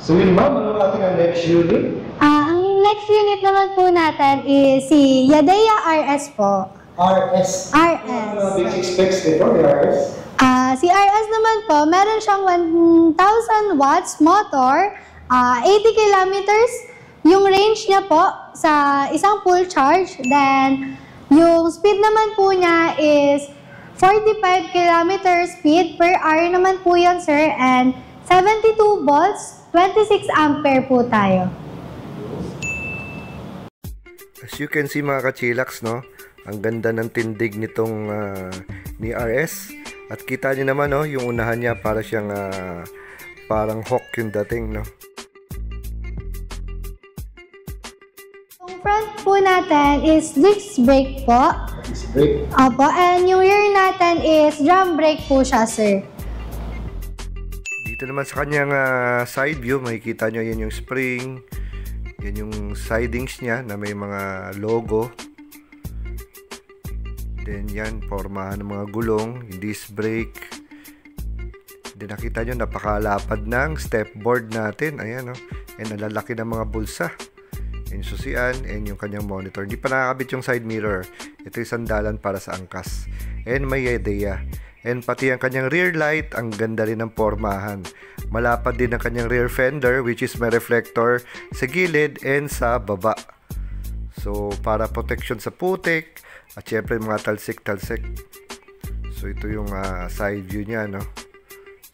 So yun ma'am, ano ating next unit? Ang next unit naman po natin is si Yadea RS po. RS. RS. Ano basic specs nito, ni RS? Si RS naman po, meron siyang 1,000 watts motor, 80 kilometers. Yung range niya po sa isang full charge. Then, yung speed naman po niya is 45 kilometers speed per hour naman po yun, sir. And 72 volts, 26 ampere po tayo. As you can see mga kachilax, no? Ang ganda ng tindig nitong ni RS. At kita niyo naman, no? Yung unahan niya para siyang parang hawk yung dating, no? Yung front po natin is disc brake po. Disc brake. Opo, and yung rear natin is drum brake po siya, sir. Dito naman sa kanyang side view, makikita nyo yan yung spring. Yan yung sidings niya na may mga logo. Then yan, pormahan ng mga gulong, yung disc brake. Then nakita nyo, napakalapad ng step board natin. Ayan, no? And nalalaki ng mga bulsa. Yung susian, and yung kanyang monitor. Hindi pa nakakabit yung side mirror. Ito yung sandalan para sa angkas. And may idea. And pati ang kanyang rear light, ang ganda rin ng pormahan. Malapad din ang kanyang rear fender, which is may reflector sa gilid and sa baba. So, para protection sa putik, at syempre mga talsik-talsik. So, ito yung side view niya, no?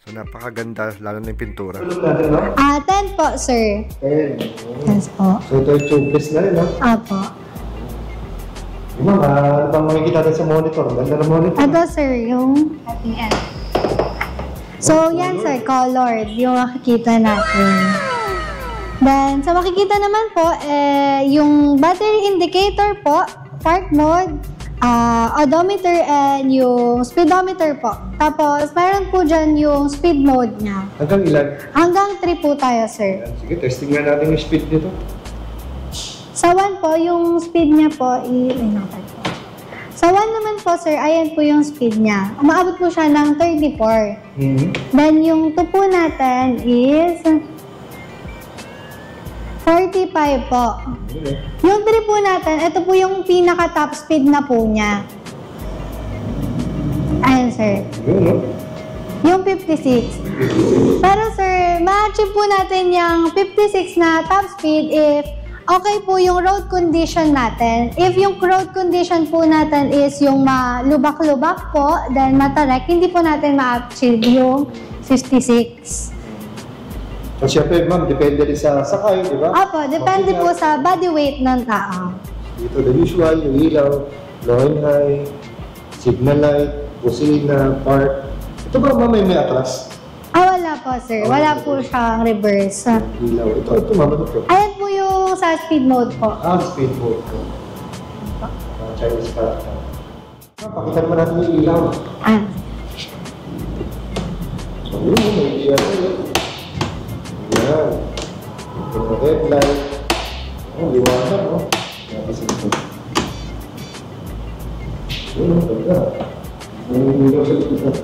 So, napakaganda, lalo na yung pintura. 10 po, sir. 10. Yes po. So ito yung tubeless na rin, no? Opo. Ma'am, ano bang makikita natin sa monitor? Ganda ng monitor. Ito, sir, yung ating end. So, yan, sir, colored, yung makikita natin. Then, sa makikita naman po, yung battery indicator po, park mode, odometer, and yung speedometer po. Tapos, meron po dyan yung speed mode niya. Hanggang ilan? Hanggang 3 po tayo, sir. Sige, testing nga natin yung speed nito. Sa 1 po, yung speed niya po, Sa 1 naman po, sir, ayan po yung speed niya. Umaabot po siya ng 34. Then, yung 2 po natin is 45 po. Okay. Yung 3 po natin, ito po yung pinaka-top speed na po niya. Ayan, sir. Yun, no? Yung 56. Pero, sir, ma-achieve po natin yung 56 na top speed if okay po yung road condition natin. If yung road condition po natin is yung malubak-lubak po, then matarek, hindi po natin ma-achieve yung 56. So, syempre, ma'am, depende rin sa sakay, di ba? Opo, depende po sa body weight ng tao. Dito, the usual, yung ilaw, low and high, signal light, busina, park. Ito ba, ma'am, may atras? Wala po, sir. Wala po siyang reverse. Ilaw. Ito, ma'am, ano to? Ayan po yung sa speed mode po. Speed mode ko. Chinese para. Pakita naman natin yung ilaw. So, yun, may ilaw. Yan. Yung headlight. Liwanag, no? Napasin ko. Yun, ganda. May ilaw sa likod.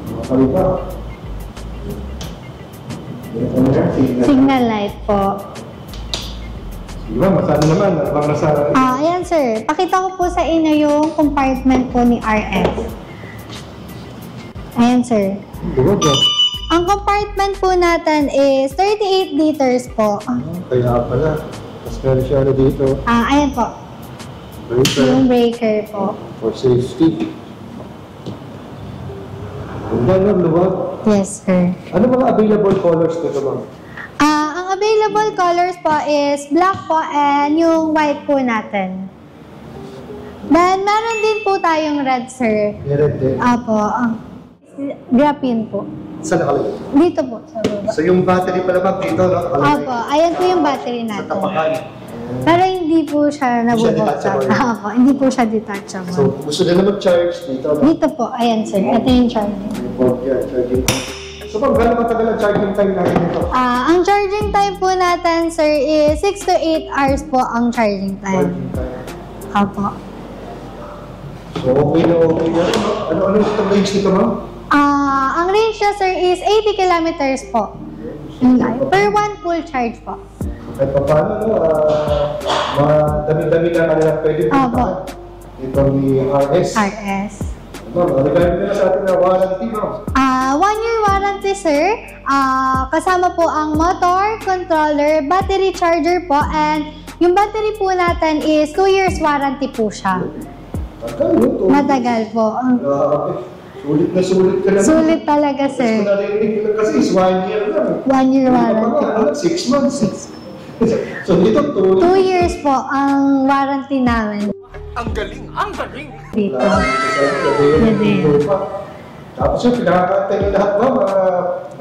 Mga kaliba. Signal light po. Sige ma'am, masana naman. Abang nasa... Ayan, sir. Pakita ko po sa inyo yung compartment po ni RF. Ayan, sir. Diba po? Ang compartment po natin is 38 liters po. Kaya pala. Mas meron siya na dito. Ayan po. Breaker. Yung breaker po. For safety. Ganda lang, luwag. Yes, sir. Ano mga available colors nito, ma'am? Ang available colors po is black po and yung white po natin. Then, meron din po tayong red, sir. May red din. Apo. Graphene po. Saan nakalagay? Dito po, sa baba. So yung battery pala, ma'am, dito, no? Apo, ayan po yung battery Sa natin. tapakan. Pero hindi po siya nabubuksan. detachable. Apo, hindi po siya detachable. So kung gusto na naman charge dito, no? Dito po, ayan sir. Ito yung charging. May port yan, charging. So ma'am, gano'n katagal ang charging time natin ito? Ang charging time po natin, sir, is 6 to 8 hours po ang charging time. Charging time. Apo. So okay na rin, no? Ano yung range nito, ma'am? Ang range niya, sir, is 80 kilometers po. Per one full charge po. Kahit pa paano, no, mga dami-dami na kanilang pwede puntahan. Ito ni RS. RS. Ma'am, regarding nila sa atin na warranty, ma'am. 1-year warranty, sir. Kasama po ang motor, controller, battery charger po, and yung battery po natin is 2 years warranty po siya. Matagal po. Sulit na sulit ka naman. Sulit talaga, sir. Mas narinig ko lang kasi is 1 year lang. 1 year warranty. 6 months. So dito, 2 years po ang warranty namin. Ang galing! Ang galing! Dito. Tapos yung pinakakantay ng lahat ba, mga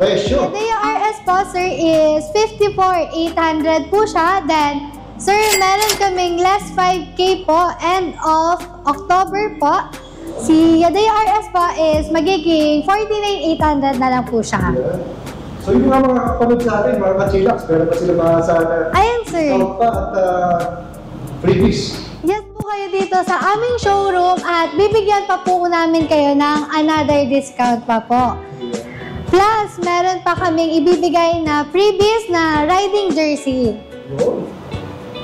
presyo? Yung RS po, sir, is 54,800 po siya. Then, sir, meron kaming less 5K po, end of October po. Si Yadea RS po is magiging 49,800 na lang po siya. Yeah. So yung mga kapanood sa atin, mga ka-chillax, meron pa sila mga sana Ayan, sir. discount pa at freebies. Yes po kayo dito sa aming showroom at bibigyan pa po namin kayo ng another discount pa po. Plus, meron pa kaming ibibigay na freebies na riding jersey. Yun.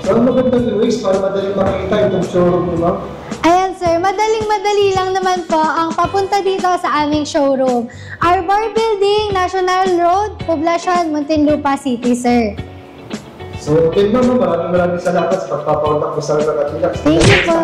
So ang magandang ways para madaling makikita itong showroom ni ma'am. Ayan, sir. Madaling-madali lang naman po ang papunta dito sa aming showroom. Arbor Building, National Road, Poblacion, Muntinlupa City, sir. So, okay ma'am, maraming salamat sa pagpapauntak mo sa mga ka-chillax. Thank you po.